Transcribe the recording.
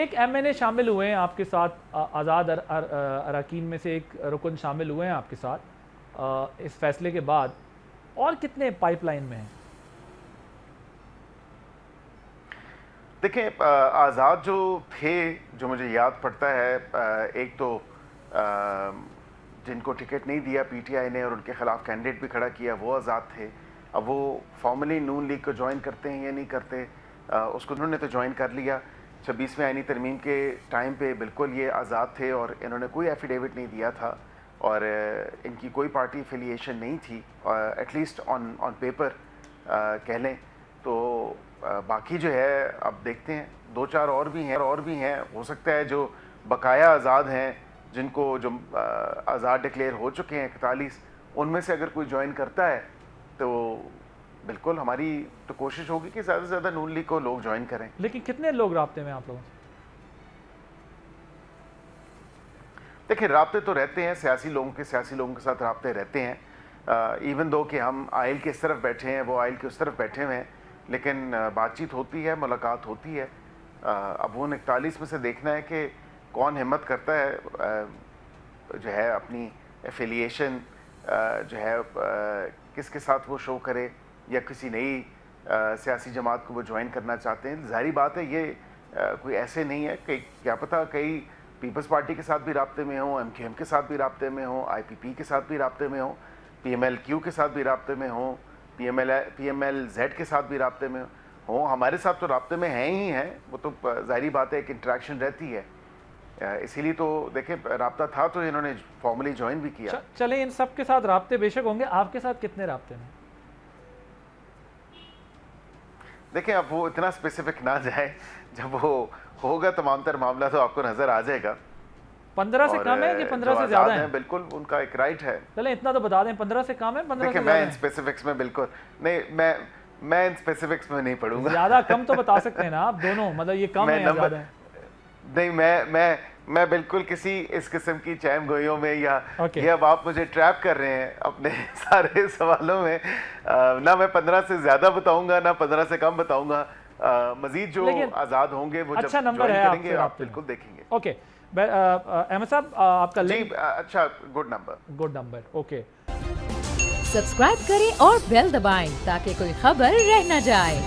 एक MNA शामिल हुए हैं आपके साथ, आज़ाद अरकान में से एक रुकन शामिल हुए हैं आपके साथ इस फैसले के बाद, और कितने पाइपलाइन में हैं? देखिए, आज़ाद जो थे, जो मुझे याद पड़ता है, एक तो जिनको टिकट नहीं दिया PTI ने और उनके खिलाफ कैंडिडेट भी खड़ा किया, वो आज़ाद थे। अब वो फॉर्मली नून लीग को ज्वाइन करते हैं या नहीं करते, उसको उन्होंने तो ज्वाइन कर लिया। 26वें आईनी तरमीम के टाइम पे बिल्कुल ये आज़ाद थे और इन्होंने कोई एफिडेविट नहीं दिया था और इनकी कोई पार्टी एफिलिएशन नहीं थी, एटलीस्ट ऑन पेपर कह लें तो। बाकी जो है अब देखते हैं, 2-4 और भी हैं, हो सकता है जो बकाया आज़ाद हैं, जिनको जो आज़ाद डिक्लेयर हो चुके हैं 41, उनमें से अगर कोई ज्वाइन करता है तो बिल्कुल हमारी तो कोशिश होगी कि ज़्यादा से ज़्यादा नून लीग को लोग ज्वाइन करें। लेकिन कितने लोग राब्ते में आप लोगों से? देखिए, राब्ते तो रहते हैं, सियासी लोगों के साथ राब्ते रहते हैं। इवन दो कि हम आइल के इस तरफ बैठे हैं, वो आइल के उस तरफ बैठे हुए हैं, लेकिन बातचीत होती है, मुलाकात होती है। अब वो 41 में से देखना है कि कौन हिम्मत करता है जो है अपनी एफिलिएशन जो है किसके साथ वो शो करे, या किसी नई सियासी जमात को वो ज्वाइन करना चाहते हैं। ज़ाहिर बात है ये कोई ऐसे नहीं है कि क्या पता कई पीपल्स पार्टी के साथ भी राब्ते में हों, MQM के साथ भी राब्ते में हों, IPP के साथ भी राब्ते में हों, PMLQ के साथ भी राब्ते में हों, PMLZ के साथ भी राब्ते में हों। हमारे साथ तो राब्ते में हैं ही हैं, वो तो ज़ाहिर बात है एक इंटरेक्शन रहती है। इसीलिए तो देखें, राब्ता था तो इन्होंने फॉर्मली ज्वाइन भी किया। चले, इन सब के साथ राब्ते बेशक होंगे, आपके साथ कितने राब्ते में? देखें, अब वो इतना स्पेसिफिक ना जाए, जब वो होगा तमाम तर मामला तो आपको नजर आ जाएगा। 15 से कम है कि 15 से ज्यादा है? बिल्कुल उनका एक राइट है। चले इतना तो बता दें, 15 से कम है, 15 से मैं इन स्पेसिफिक्स में बिल्कुल नहीं, मैं इन स्पेसिफिक्स में नहीं पढ़ूंगा। ज्यादा कम तो बता सकते हैं ना आप दोनों, मतलब ये कम है या ज्यादा है? नहीं, मैं बिल्कुल किसी इस किस्म की चैम गोइयों में या ये अब आप मुझे ट्रैप कर रहे हैं अपने सारे सवालों में। ना मैं 15 से ज्यादा बताऊंगा, ना 15 से कम बताऊंगा। मजीद जो आजाद होंगे वो अच्छा जब नंबर है करेंगे आप बिल्कुल देखेंगे। ओके अहमद साहब, आपका जी अच्छा, गुड नंबर। ओके, सब्सक्राइब करें और बेल दबाएं ताकि कोई खबर रह न जाए।